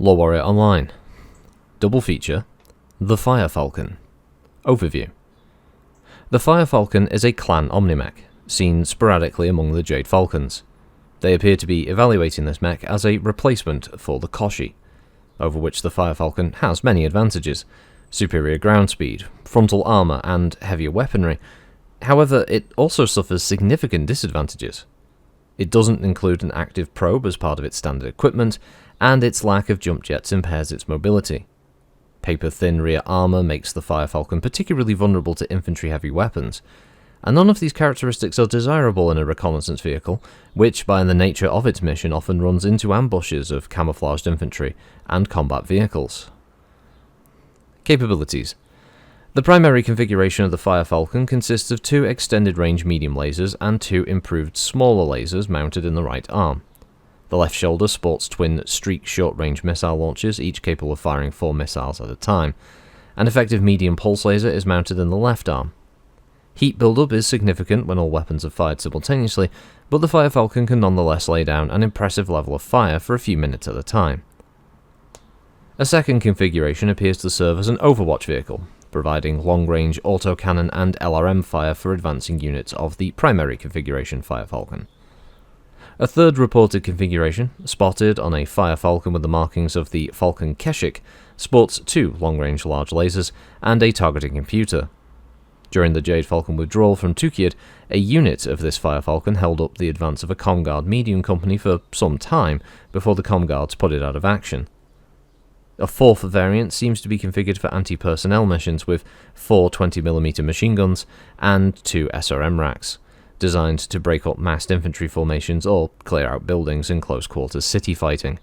LoreWarrior Online. Double feature, the Fire Falcon. Overview. The Fire Falcon is a clan omnimech, seen sporadically among the Jade Falcons. They appear to be evaluating this mech as a replacement for the Koshi, over which the Fire Falcon has many advantages: superior ground speed, frontal armour, and heavier weaponry. However, it also suffers significant disadvantages. It doesn't include an active probe as part of its standard equipment, and its lack of jump jets impairs its mobility. Paper-thin rear armour makes the Fire Falcon particularly vulnerable to infantry-heavy weapons, and none of these characteristics are desirable in a reconnaissance vehicle, which, by the nature of its mission, often runs into ambushes of camouflaged infantry and combat vehicles. Capabilities. The primary configuration of the Fire Falcon consists of 2 extended-range medium lasers and 2 improved smaller lasers mounted in the right arm. The left shoulder sports twin streak short-range missile launchers, each capable of firing 4 missiles at a time. An effective medium pulse laser is mounted in the left arm. Heat buildup is significant when all weapons are fired simultaneously, but the Fire Falcon can nonetheless lay down an impressive level of fire for a few minutes at a time. A second configuration appears to serve as an overwatch vehicle, providing long-range autocannon and LRM fire for advancing units of the primary configuration Fire Falcon. A third reported configuration, spotted on a Fire Falcon with the markings of the Falcon Keshik, sports 2 long-range large lasers and a targeting computer. During the Jade Falcon withdrawal from Tukiyad, a unit of this Fire Falcon held up the advance of a Comguard medium company for some time before the Comguards put it out of action. A fourth variant seems to be configured for anti-personnel missions with 4 20mm machine guns and 2 SRM racks, designed to break up massed infantry formations or clear out buildings in close-quarters city fighting.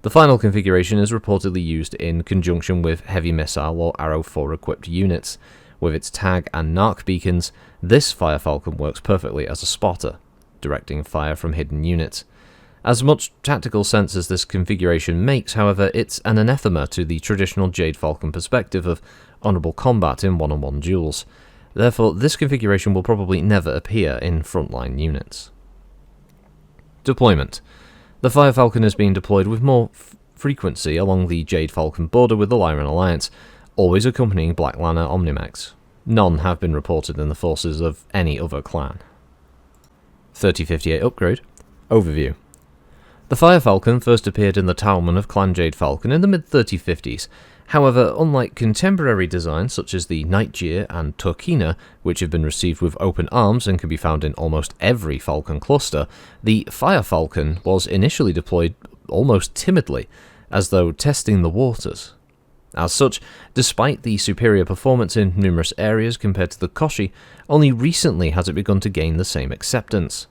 The final configuration is reportedly used in conjunction with heavy missile or Arrow 4 equipped units. With its tag and narc beacons, this Fire Falcon works perfectly as a spotter, directing fire from hidden units. As much tactical sense as this configuration makes, however, it's an anathema to the traditional Jade Falcon perspective of honourable combat in one-on-one duels. Therefore, this configuration will probably never appear in frontline units. Deployment. The Fire Falcon is being deployed with more frequency along the Jade Falcon border with the Lyran Alliance, always accompanying Black Lanner omnimechs. None have been reported in the forces of any other clan. 3058 Upgrade. Overview. The Fire Falcon first appeared in the Talman of Clan Jade Falcon in the mid-3050s. However, unlike contemporary designs such as the Nightjeer and Turkina, which have been received with open arms and can be found in almost every Falcon cluster, the Fire Falcon was initially deployed almost timidly, as though testing the waters. As such, despite the superior performance in numerous areas compared to the Koshi, only recently has it begun to gain the same acceptance.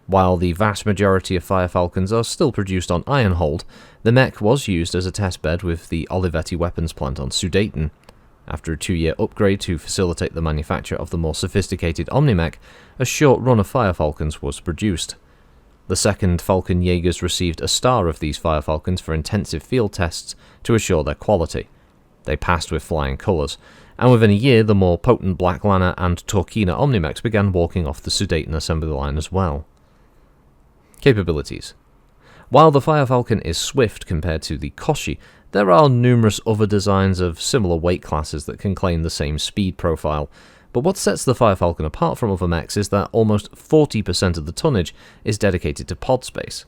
While the vast majority of Fire Falcons are still produced on Ironhold, the mech was used as a testbed with the Olivetti weapons plant on Sudeten. After a 2-year upgrade to facilitate the manufacture of the more sophisticated Omnimech, a short run of Fire Falcons was produced. The second Falcon Jaegers received a star of these Fire Falcons for intensive field tests to assure their quality. They passed with flying colours, and within a year the more potent Black Lanner and Turkina Omnimechs began walking off the Sudeten assembly line as well. Capabilities. While the Fire Falcon is swift compared to the Koshi, there are numerous other designs of similar weight classes that can claim the same speed profile, but what sets the Fire Falcon apart from other mechs is that almost 40% of the tonnage is dedicated to pod space.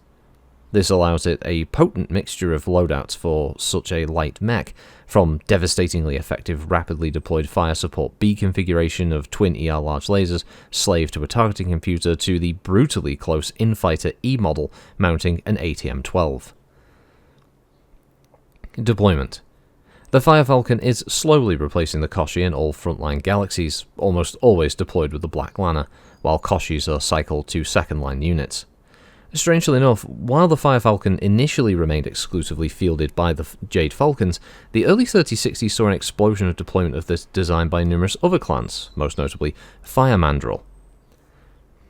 This allows it a potent mixture of loadouts for such a light mech, from devastatingly effective rapidly deployed fire support B configuration of twin ER large lasers slaved to a targeting computer to the brutally close Infighter E model mounting an ATM-12. Deployment. The Fire Falcon is slowly replacing the Koshi in all frontline galaxies, almost always deployed with the Black Lanner, while Koshis are cycled to second-line units. Strangely enough, while the Fire Falcon initially remained exclusively fielded by the Jade Falcons, the early 3060s saw an explosion of deployment of this design by numerous other clans, most notably Fire Mandrel.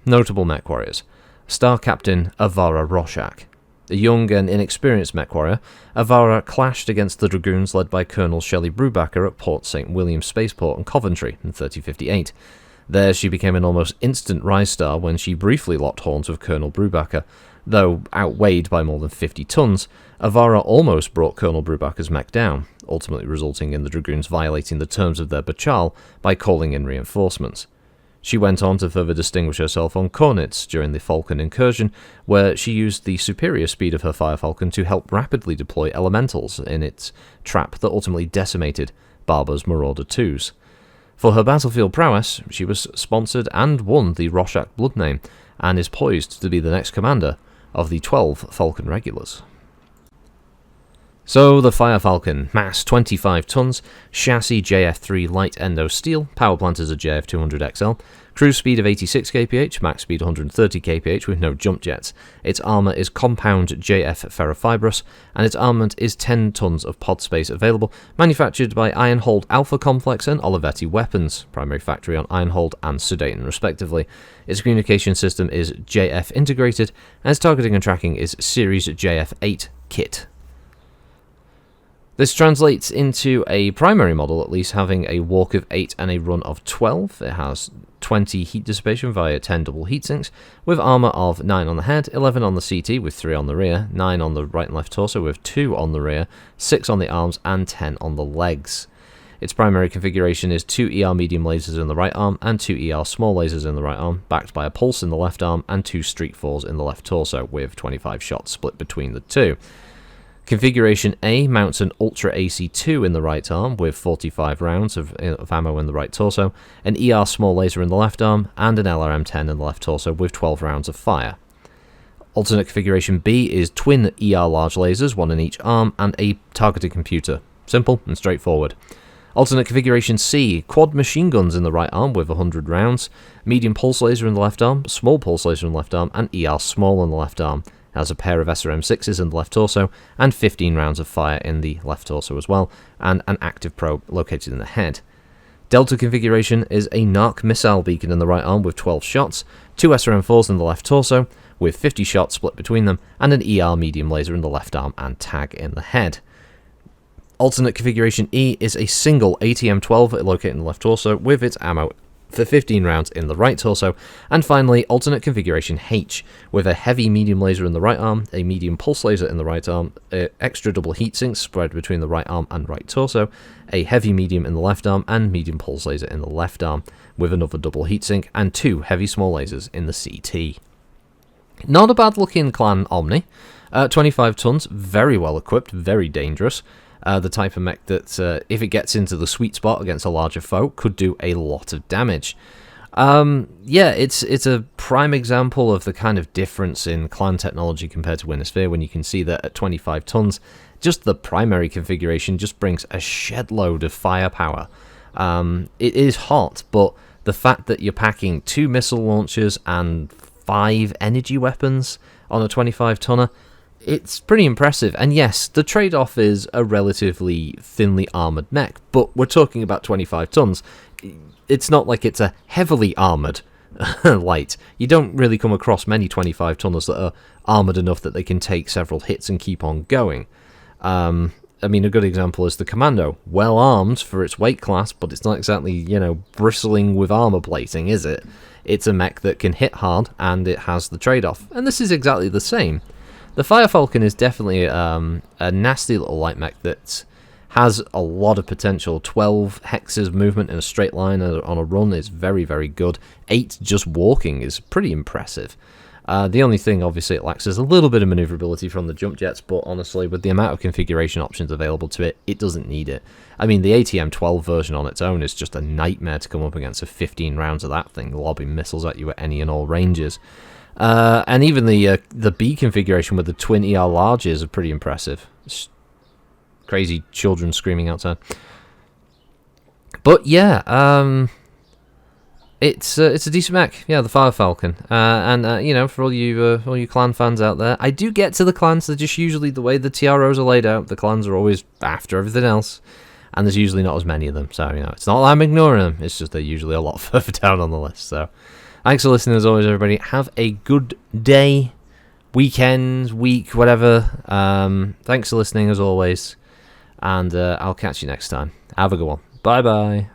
Notable mech warriors. Star Captain Avara Rorschach. A young and inexperienced mech warrior, Avara clashed against the Dragoons led by Colonel Shelley Brubaker at Port St. William Spaceport in Coventry in 3058. There she became an almost instant rise star when she briefly locked horns with Colonel Brubaker. Though outweighed by more than 50 tons, Avara almost brought Colonel Brubaker's mech down, ultimately resulting in the Dragoons violating the terms of their bachal by calling in reinforcements. She went on to further distinguish herself on Kornitz during the Falcon incursion, where she used the superior speed of her Fire Falcon to help rapidly deploy elementals in its trap that ultimately decimated Barber's Marauder 2s. For her battlefield prowess, she was sponsored and won the Rorschach blood name, and is poised to be the next commander of the 12 Falcon regulars. So, the Fire Falcon, mass 25 tons, chassis JF3 light endo steel, power plant is a JF200XL, cruise speed of 86 kph, max speed 130 kph with no jump jets. Its armour is compound JF ferrofibrous, and its armament is 10 tons of pod space available, manufactured by Ironhold Alpha Complex and Olivetti Weapons, primary factory on Ironhold and Sudeten respectively. Its communication system is JF integrated, and its targeting and tracking is Series JF8 kit. This translates into a primary model, at least, having a walk of 8 and a run of 12. It has 20 heat dissipation via 10 double heatsinks, with armour of 9 on the head, 11 on the CT with 3 on the rear, 9 on the right and left torso with 2 on the rear, 6 on the arms, and 10 on the legs. Its primary configuration is 2 ER medium lasers in the right arm and 2 ER small lasers in the right arm, backed by a pulse in the left arm and 2 streak 4s in the left torso, with 25 shots split between the two. Configuration A mounts an Ultra AC-2 in the right arm with 45 rounds of ammo in the right torso, an ER small laser in the left arm, and an LRM-10 in the left torso with 12 rounds of fire. Alternate configuration B is twin ER large lasers, one in each arm, and a targeting computer. Simple and straightforward. Alternate configuration C, quad machine guns in the right arm with 100 rounds, medium pulse laser in the left arm, small pulse laser in the left arm, and ER small in the left arm. Has a pair of SRM-6s in the left torso, and 15 rounds of fire in the left torso as well, and an active probe located in the head. Delta configuration is a NARC missile beacon in the right arm with 12 shots, 2 SRM-4s in the left torso, with 50 shots split between them, and an ER medium laser in the left arm and tag in the head. Alternate configuration E is a single ATM-12 located in the left torso with its ammo for 15 rounds in the right torso, and finally alternate configuration H with a heavy medium laser in the right arm, a medium pulse laser in the right arm, extra double heat sinks spread between the right arm and right torso, a heavy medium in the left arm, and medium pulse laser in the left arm with another double heatsink, and 2 heavy small lasers in the CT. Not a bad looking clan Omni, 25 tons, very well equipped, very dangerous. The type of mech that, if it gets into the sweet spot against a larger foe, could do a lot of damage. Yeah, it's a prime example of the kind of difference in clan technology compared to Winter Sphere, when you can see that at 25 tons, just the primary configuration just brings a shed load of firepower. It is hot, but the fact that you're packing 2 missile launchers and 5 energy weapons on a 25-tonner, it's pretty impressive. And yes, the trade-off is a relatively thinly armoured mech, but we're talking about 25 tons. It's not like it's a heavily armoured light. You don't really come across many 25 tonners that are armoured enough that they can take several hits and keep on going. I mean, a good example is the Commando. Well armed for its weight class, but it's not exactly, you know, bristling with armour plating, is it? It's a mech that can hit hard, and it has the trade-off. And this is exactly the same. The Fire Falcon is definitely a nasty little light mech that has a lot of potential. 12 hexes movement in a straight line on a run is very, very good. 8 just walking is pretty impressive. The only thing, obviously, it lacks is a little bit of maneuverability from the jump jets, but honestly, with the amount of configuration options available to it, it doesn't need it. I mean, the ATM-12 version on its own is just a nightmare to come up against, with 15 rounds of that thing lobbing missiles at you at any and all ranges. And even the B configuration with the twin ER larges are pretty impressive. It's crazy children screaming outside. But yeah, it's a decent mech. Yeah, the Fire Falcon. And you know, for all you clan fans out there, I do get to the clans. They're just usually the way the TROs are laid out. The clans are always after everything else, and there's usually not as many of them. So you know, it's not like I'm ignoring them. It's just they're usually a lot further down on the list. So. Thanks for listening as always, everybody. Have a good day, weekend, week, whatever. Thanks for listening as always. And I'll catch you next time. Have a good one. Bye-bye.